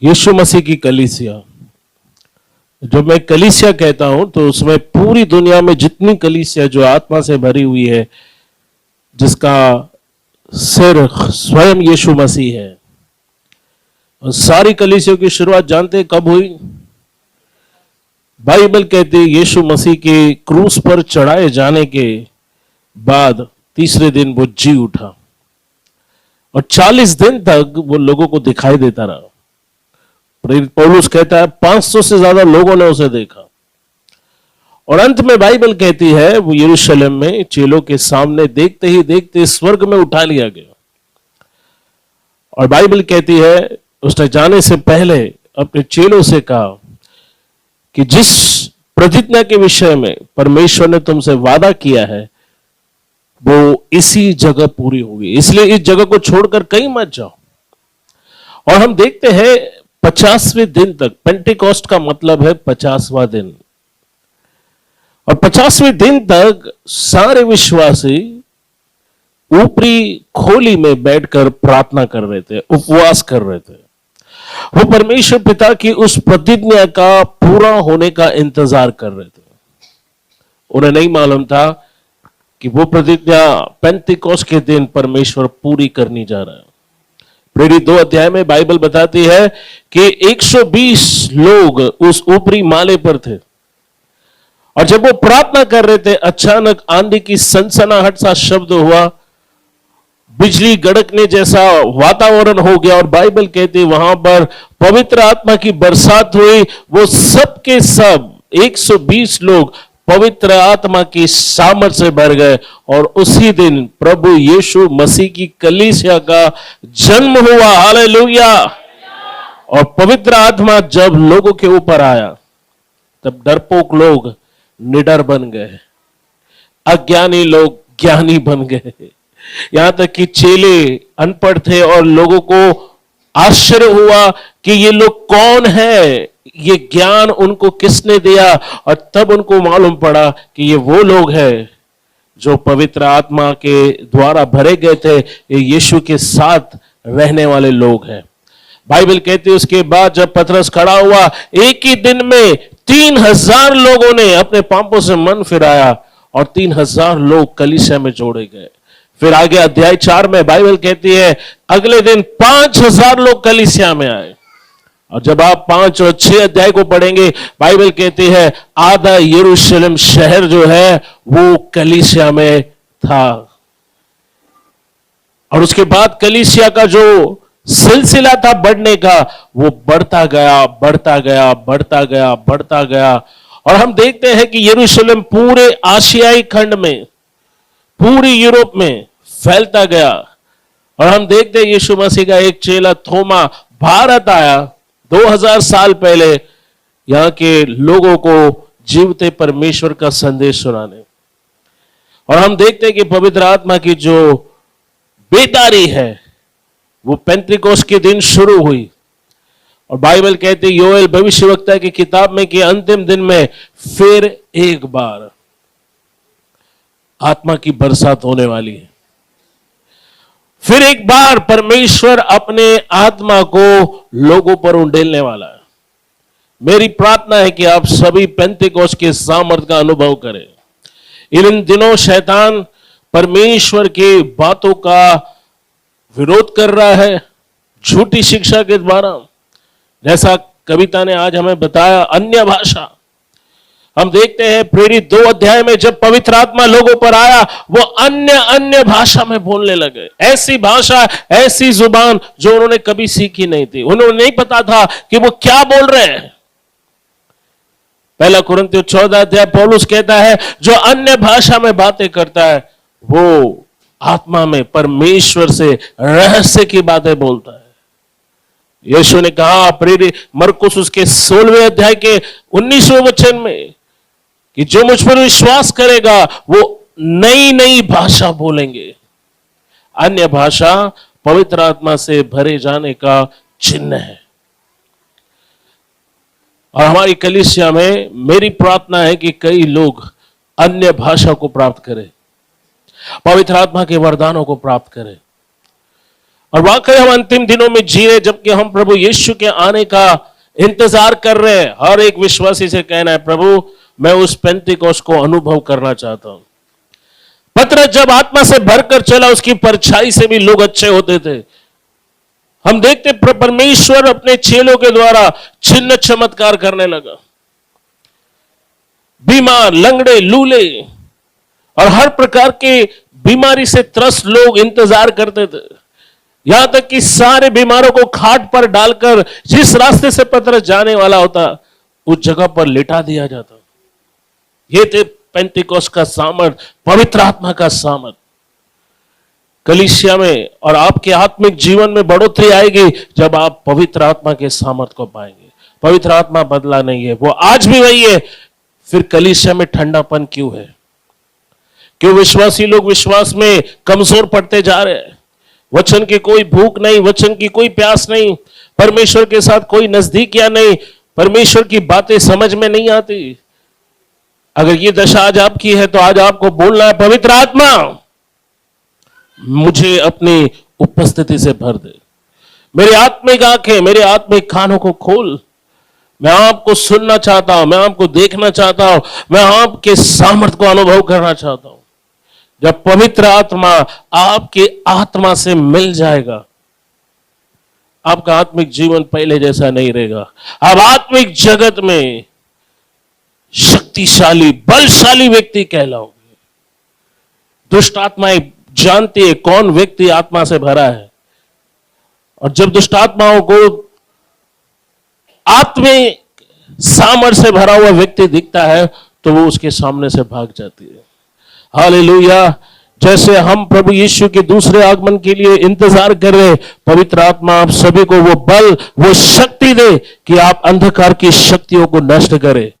यीशु मसीह की कलीसिया। जब मैं कलीसिया कहता हूं तो उसमें पूरी दुनिया में जितनी कलीसिया जो आत्मा से भरी हुई है, जिसका सिर स्वयं यीशु मसीह है। और सारी कलीसियों की शुरुआत जानते हैं कब हुई? बाइबल कहती है यीशु मसीह के क्रूस पर चढ़ाए जाने के बाद तीसरे दिन वो जी उठा और 40 दिन तक वो लोगों को दिखाई देता रहा। प्रेरित पौलुस कहता है 500 से ज्यादा लोगों ने उसे देखा। और अंत में बाइबल कहती है वो यरूशलेम में चेलों के सामने देखते ही देखते स्वर्ग में उठा लिया गया। और बाइबल कहती है उसने जाने से पहले अपने चेलों से कहा कि जिस प्रतिज्ञा के विषय में परमेश्वर ने तुमसे वादा किया है वो इसी जगह पूरी होगी, इसलिए इस जगह को छोड़कर कहीं मत जाओ। और हम देखते हैं 50वें दिन तक, पेंटिकॉस्ट का मतलब है 50वां दिन, और 50वें दिन तक सारे विश्वासी ऊपरी खोली में बैठकर प्रार्थना कर रहे थे, उपवास कर रहे थे। वो परमेश्वर पिता की उस प्रतिज्ञा का पूरा होने का इंतजार कर रहे थे। उन्हें नहीं मालूम था कि वो प्रतिज्ञा पेंटिकॉस्ट के दिन परमेश्वर पूरी करनी जा रहा है। प्रेरित 2 अध्याय में बाइबल बताती है कि 120 लोग उस ऊपरी माले पर थे। और जब वो प्रार्थना कर रहे थे, अचानक आंधी की सनसनाहट सा शब्द हुआ, बिजली गड़कने जैसा वातावरण हो गया। और बाइबल कहती है वहां पर पवित्र आत्मा की बरसात हुई। वो सब के सब 120 लोग पवित्र आत्मा की सामर्थ से भर गए। और उसी दिन प्रभु यीशु मसीह की कलीसिया का जन्म हुआ। हालेलुया। और पवित्र आत्मा जब लोगों के ऊपर आया तब डरपोक लोग निडर बन गए, अज्ञानी लोग ज्ञानी बन गए। यहां तक कि चेले अनपढ़ थे और लोगों को आश्चर्य हुआ कि ये लोग कौन है, ये ज्ञान उनको किसने दिया। और तब उनको मालूम पड़ा कि ये वो लोग हैं जो पवित्र आत्मा के द्वारा भरे गए थे, ये यीशु के साथ रहने वाले लोग हैं। बाइबल कहती है उसके बाद जब पतरस खड़ा हुआ, एक ही दिन में 3000 लोगों ने अपने पापों से मन फिराया और 3000 लोग कलीसिया में जोड़े गए। फिर आगे अध्याय 4 में बाइबल कहती है अगले दिन 5000 लोग कलीसिया में आए। और जब आप 5 और 6 अध्याय को पढ़ेंगे, बाइबल कहती है आधा यरूशलेम शहर जो है वो कलीसिया में था। और उसके बाद कलीसिया का जो सिलसिला था बढ़ने का, वो बढ़ता गया, बढ़ता गया, बढ़ता गया, बढ़ता गया। और हम देखते हैं कि यरूशलेम पूरे आशियाई खंड में, पूरी यूरोप में फैलता गया। और हम देखते हैं यीशु मसीह का एक चेला थोमा भारत आया 2000 साल पहले यहां के लोगों को जीवते परमेश्वर का संदेश सुनाने। और हम देखते हैं कि पवित्र आत्मा की जो बेदारी है वो पेंटिकोस्ट के दिन शुरू हुई। और बाइबल कहती है योएल भविष्यवक्ता की किताब में कि अंतिम दिन में फिर एक बार आत्मा की बरसात होने वाली है। फिर एक बार परमेश्वर अपने आत्मा को लोगों पर उंडेलने वाला है। मेरी प्रार्थना है कि आप सभी पेंटिकोस्ट के सामर्थ का अनुभव करें। इन दिनों शैतान परमेश्वर के बातों का विरोध कर रहा है झूठी शिक्षा के द्वारा। जैसा कविता ने आज हमें बताया, अन्य भाषा। हम देखते हैं प्रेरित 2 अध्याय में जब पवित्र आत्मा लोगों पर आया, वो अन्य भाषा में बोलने लगे। ऐसी भाषा, ऐसी जुबान जो उन्होंने कभी सीखी नहीं थी। उन्होंने नहीं पता था कि वो क्या बोल रहे हैं। पहला कुरिन्थियों 14 अध्याय पौलुस कहता है जो अन्य भाषा में बातें करता है वो आत्मा में परमेश्वर से रहस्य की बातें बोलता है। यीशु ने कहा प्रेरित मरकुस उसके 16वें अध्याय के 19वें वचन में कि जो मुझ पर विश्वास करेगा वो नई नई भाषा बोलेंगे। अन्य भाषा पवित्र आत्मा से भरे जाने का चिन्ह है। और हमारी कलीसिया में मेरी प्रार्थना है कि कई लोग अन्य भाषा को प्राप्त करें, पवित्र आत्मा के वरदानों को प्राप्त करें। और वाकई हम अंतिम दिनों में जी रहे, जबकि हम प्रभु यीशु के आने का इंतजार कर रहे हैं। हर एक विश्वासी से कहना है, प्रभु मैं उस पेंतिकोस्त को अनुभव करना चाहता हूं। पतरस जब आत्मा से भरकर चला, उसकी परछाई से भी लोग अच्छे होते थे। हम देखते परमेश्वर अपने चेलों के द्वारा चिन्ह चमत्कार करने लगा। बीमार, लंगड़े, लूले और हर प्रकार के बीमारी से त्रस्त लोग इंतजार करते थे। यहां तक कि सारे बीमारों को खाट पर डालकर जिस रास्ते से पतरस जाने वाला होता, उस जगह पर लिटा दिया जाता। ये थे पेंतिकोस्त का सामर्थ, पवित्र आत्मा का सामर्थ। कलीसिया में और आपके आत्मिक जीवन में बढ़ोतरी आएगी जब आप पवित्र आत्मा के सामर्थ को पाएंगे। पवित्र आत्मा बदला नहीं है, वो आज भी वही है। फिर कलीसिया में ठंडापन क्यों है? क्यों विश्वासी लोग विश्वास में कमजोर पड़ते जा रहे हैं? वचन की कोई भूख नहीं, वचन की कोई प्यास नहीं, परमेश्वर के साथ कोई नजदीकियां नहीं, परमेश्वर की बातें समझ में नहीं आती। अगर ये दशा आज आपकी है तो आज आपको बोलना है, पवित्र आत्मा मुझे अपनी उपस्थिति से भर दे। मेरी आत्मिक आंखें, मेरे आत्मिक कानों को खोल। मैं आपको सुनना चाहता हूं, मैं आपको देखना चाहता हूं, मैं आपके सामर्थ्य को अनुभव करना चाहता हूं। जब पवित्र आत्मा आपकी आत्मा से मिल जाएगा, आपका आत्मिक जीवन पहले जैसा नहीं रहेगा। आप आत्मिक जगत में शक्तिशाली, बलशाली व्यक्ति कहलाओगे। दुष्ट आत्माएं जानती है कौन व्यक्ति आत्मा से भरा है, और जब दुष्ट आत्माओं को आत्मिक सामर्थ्य से भरा हुआ व्यक्ति दिखता है तो वो उसके सामने से भाग जाती है। हालेलुया। जैसे हम प्रभु यीशु के दूसरे आगमन के लिए इंतजार कर रहे, पवित्र आत्मा आप सभी को वो बल, वो शक्ति दे कि आप अंधकार की शक्तियों को नष्ट करें।